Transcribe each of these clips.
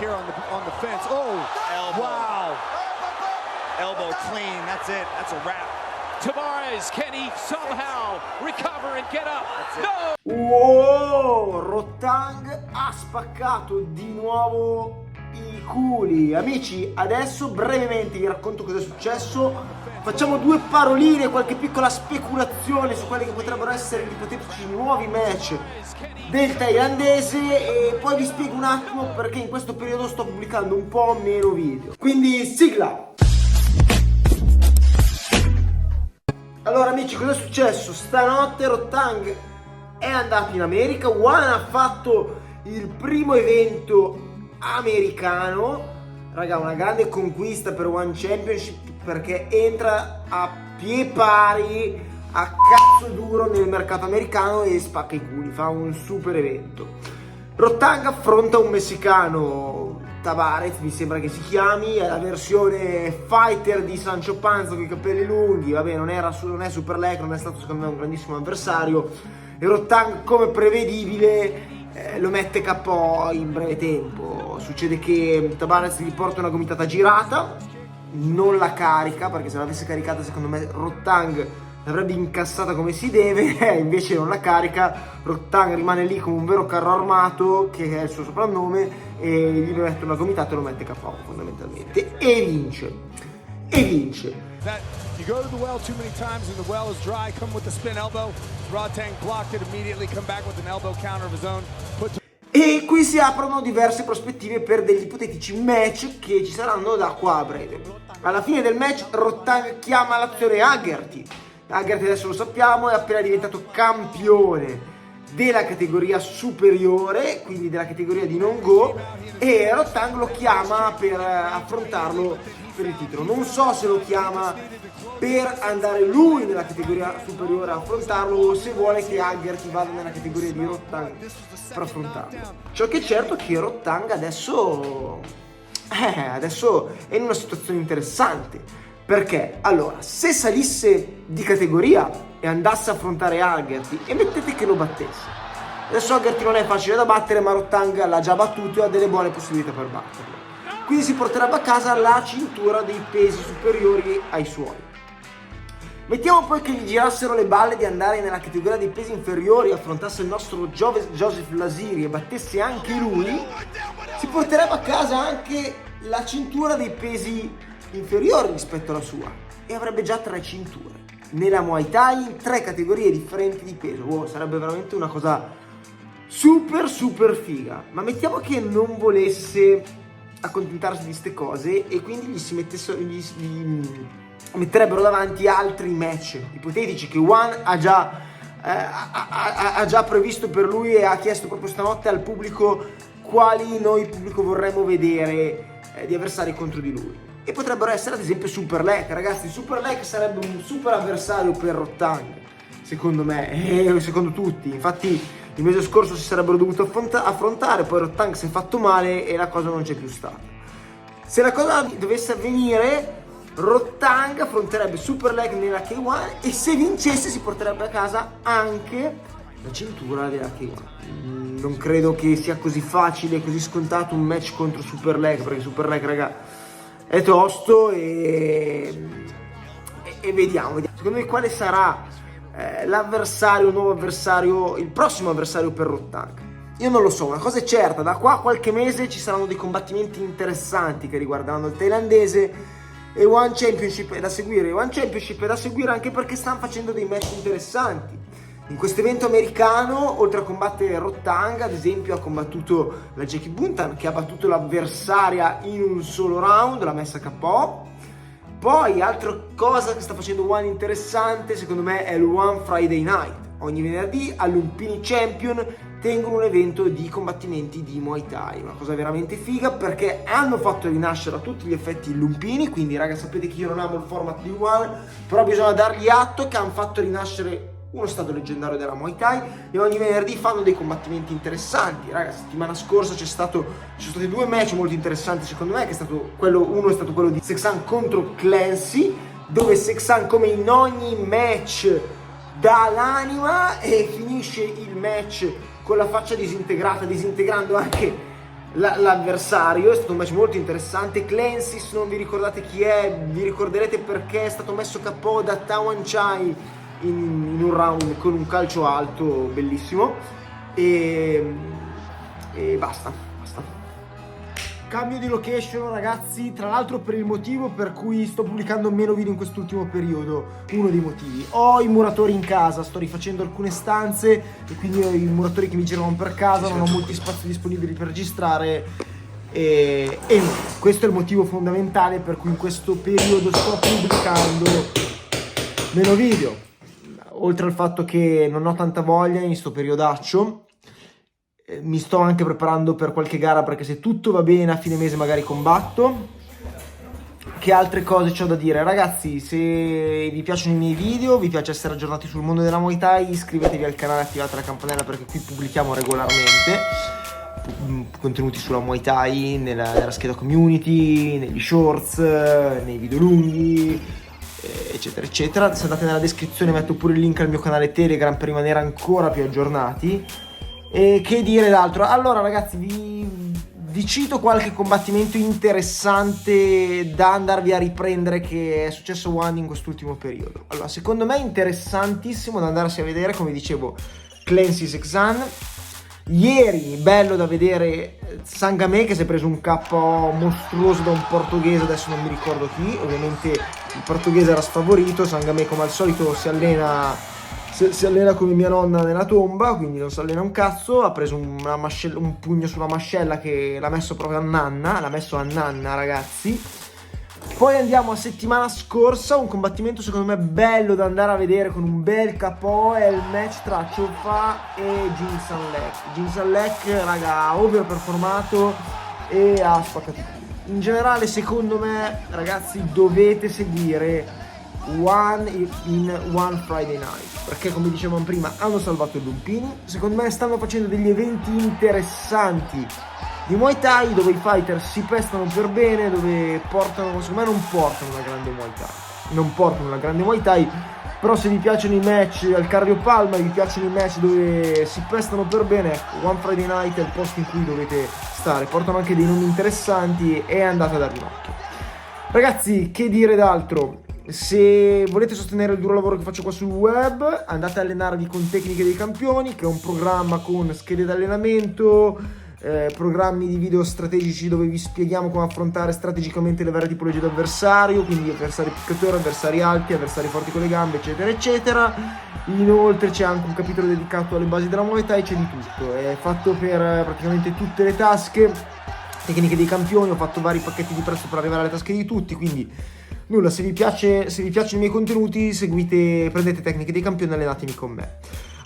here on the fence. Oh, elbow. wow. Elbow clean, that's it, that's a wrap. Tavares, can he somehow recover and get up? No! Wow, Rotang ha spaccato di nuovo i culi. Amici, adesso brevemente vi racconto cosa è successo. Facciamo due paroline, qualche piccola speculazione su quelli che potrebbero essere gli ipotetici nuovi match del thailandese e poi vi spiego un attimo perché in questo periodo sto pubblicando un po' meno video. Quindi sigla! Allora amici, cosa è successo? Stanotte Rotang è andato in America, One ha fatto il primo evento americano. Raga, una grande conquista per One Championship perché entra a pie pari, a cazzo duro nel mercato americano e spacca i culi, fa un super evento. Rotang affronta un messicano, Tavares mi sembra che si chiami, è la versione fighter di Sancho Panza con i capelli lunghi, vabbè non è Super Leg, non è stato secondo me un grandissimo avversario e Rotang come prevedibile lo mette KO in breve tempo. Succede che Tavares gli porta una gomitata girata, non la carica perché se l'avesse caricata secondo me Rotang l'avrebbe incassata come si deve, invece non la carica. Rotang rimane lì come un vero carro armato, che è il suo soprannome, e gli mette una gomitata e lo mette KO fondamentalmente e vince. You go to the well too many times and the well is dry, come with the spin elbow. Rotang blocked it immediately, come back with an elbow counter of his own. E qui si aprono diverse prospettive per degli ipotetici match che ci saranno da qua a breve. Alla fine del match Rotang chiama l'azione Haggerty. Haggerty adesso lo sappiamo è appena diventato campione della categoria superiore, quindi della categoria di non go, e Rotang lo chiama per affrontarlo per il titolo. Non so se lo chiama per andare lui nella categoria superiore a affrontarlo o se vuole che Haggerty vada nella categoria di Rotang per affrontarlo. Ciò che è certo è che Rotang adesso è in una situazione interessante. Perché? Allora, se salisse di categoria e andasse a affrontare Haggerty e mettete che lo battesse. Adesso Haggerty non è facile da battere, ma Rotang l'ha già battuto e ha delle buone possibilità per batterlo. Quindi si porterebbe a casa la cintura dei pesi superiori ai suoi. Mettiamo poi che gli girassero le balle di andare nella categoria dei pesi inferiori, affrontasse il nostro Joseph Lasiri e battesse anche lui, si porterebbe a casa anche la cintura dei pesi inferiori rispetto alla sua e avrebbe già 3 cinture nella Muay Thai in 3 categorie differenti di peso. Wow, sarebbe veramente una cosa super figa. Ma mettiamo che non volesse accontentarsi di queste cose e quindi gli metterebbero davanti altri match ipotetici che One ha già previsto per lui e ha chiesto proprio stanotte al pubblico quali noi pubblico vorremmo vedere di avversari contro di lui. E potrebbero essere ad esempio Super Leg. Ragazzi, Super Leg sarebbe un super avversario per Rotang, secondo me e secondo tutti. Infatti il mese scorso si sarebbero dovuti affrontare, poi Rotang si è fatto male e la cosa non c'è più stata. Se la cosa dovesse avvenire, Rotang affronterebbe Super Leg nella K1 e se vincesse si porterebbe a casa anche la cintura della K1. Non credo che sia così facile, così scontato un match contro Super Leg, perché Super Leg, raga, è tosto e vediamo. Secondo me quale sarà l'avversario, il nuovo avversario, il prossimo avversario per Rotang? Io non lo so, una cosa è certa, da qua a qualche mese ci saranno dei combattimenti interessanti che riguarderanno il thailandese e One Championship è da seguire. One Championship è da seguire anche perché stanno facendo dei match interessanti. In questo evento americano, oltre a combattere Rotang, ad esempio ha combattuto la Jackie Buntan, che ha battuto l'avversaria in un solo round, l'ha messa KO. Poi, altra cosa che sta facendo One interessante, secondo me, è il One Friday Night. Ogni venerdì all'Umpini Champion tengono un evento di combattimenti di Muay Thai, una cosa veramente figa perché hanno fatto rinascere a tutti gli effetti il Lumpini, quindi raga sapete che io non amo il format di One, però bisogna dargli atto che hanno fatto rinascere uno stato leggendario della Muay Thai e ogni venerdì fanno dei combattimenti interessanti. Raga, settimana scorsa ci sono stati 2 match molto interessanti secondo me, che è stato uno è stato quello di Seksan contro Clancy, dove Seksan come in ogni match dà l'anima e finisce il match con la faccia disintegrata, disintegrando anche l'avversario. È stato un match molto interessante. Clancy, se non vi ricordate chi è, vi ricorderete perché è stato messo KO da Tawan Chai in un round con un calcio alto bellissimo. E basta. Cambio di location, ragazzi, tra l'altro per il motivo per cui sto pubblicando meno video in quest'ultimo periodo. Uno dei motivi: ho i muratori in casa, sto rifacendo alcune stanze e quindi ho i muratori che mi girano per casa, non ho molti spazi disponibili per registrare e questo è il motivo fondamentale per cui in questo periodo sto pubblicando meno video. Oltre al fatto che non ho tanta voglia in sto periodaccio, mi sto anche preparando per qualche gara, perché se tutto va bene a fine mese magari combatto. Che altre cose c'ho da dire? Ragazzi, se vi piacciono i miei video, vi piace essere aggiornati sul mondo della Muay Thai, iscrivetevi al canale e attivate la campanella, perché qui pubblichiamo regolarmente contenuti sulla Muay Thai, nella scheda community, negli shorts, nei video lunghi, eccetera eccetera. Se andate nella descrizione metto pure il link al mio canale Telegram per rimanere ancora più aggiornati. E che dire d'altro? Allora ragazzi, vi cito qualche combattimento interessante da andarvi a riprendere che è successo a One in quest'ultimo periodo. Allora, secondo me è interessantissimo da andarsi a vedere, come dicevo, Clancy Sexan. Ieri bello da vedere Sangame, che si è preso un KO mostruoso da un portoghese, adesso non mi ricordo chi. Ovviamente il portoghese era sfavorito. Sangame come al solito si allena come mia nonna nella tomba, quindi non si allena un cazzo. Ha preso un pugno sulla mascella che l'ha messo proprio a nanna, ragazzi. Poi andiamo a settimana scorsa, un combattimento secondo me bello da andare a vedere con un bel KO, è il match tra Chofa e Jinsan Lek, raga, overperformato e ha spaccato il culo. In generale secondo me, ragazzi, dovete seguire One Friday Night, perché come dicevamo prima hanno salvato il Lumpini. Secondo me stanno facendo degli eventi interessanti di Muay Thai, dove i fighter si pestano per bene, dove secondo me non portano una grande Muay Thai, però se vi piacciono i match al Cardio Palma, vi piacciono i match dove si pestano per bene, ecco, One Friday Night è il posto in cui dovete stare. Portano anche dei nomi interessanti e andate a darvi un occhio. Ragazzi, che dire d'altro? Se volete sostenere il duro lavoro che faccio qua sul web, andate a allenarvi con Tecniche dei Campioni, che è un programma con schede d'allenamento, programmi di video strategici dove vi spieghiamo come affrontare strategicamente le varie tipologie di avversario, quindi avversari piccatori, avversari alti, avversari forti con le gambe, eccetera eccetera. Inoltre c'è anche un capitolo dedicato alle basi della Muay Thai, c'è di tutto, è fatto per praticamente tutte le tasche. Tecniche dei Campioni, ho fatto vari pacchetti di prezzo per arrivare alle tasche di tutti, quindi nulla, se vi piacciono i miei contenuti, prendete Tecniche dei Campioni e allenatemi con me.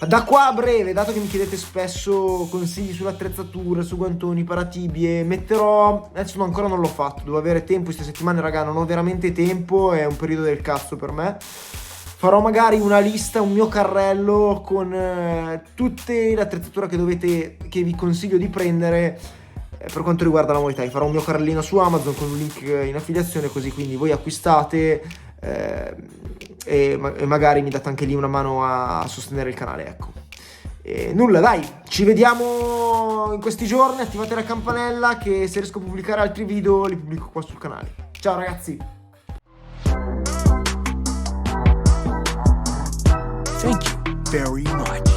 Da qua a breve, dato che mi chiedete spesso consigli sull'attrezzatura, su guantoni, paratibie, adesso ancora non l'ho fatto, devo avere tempo queste settimane, raga, non ho veramente tempo, è un periodo del cazzo per me. Farò magari una lista, un mio carrello con tutte le attrezzature che vi consiglio di prendere per quanto riguarda la Muay Thai. Farò un mio carrellino su Amazon con un link in affiliazione, così quindi voi acquistate e magari mi date anche lì una mano a sostenere il canale, ecco. Nulla, dai, ci vediamo in questi giorni, attivate la campanella che se riesco a pubblicare altri video li pubblico qua sul canale. Ciao ragazzi! Thank you very much.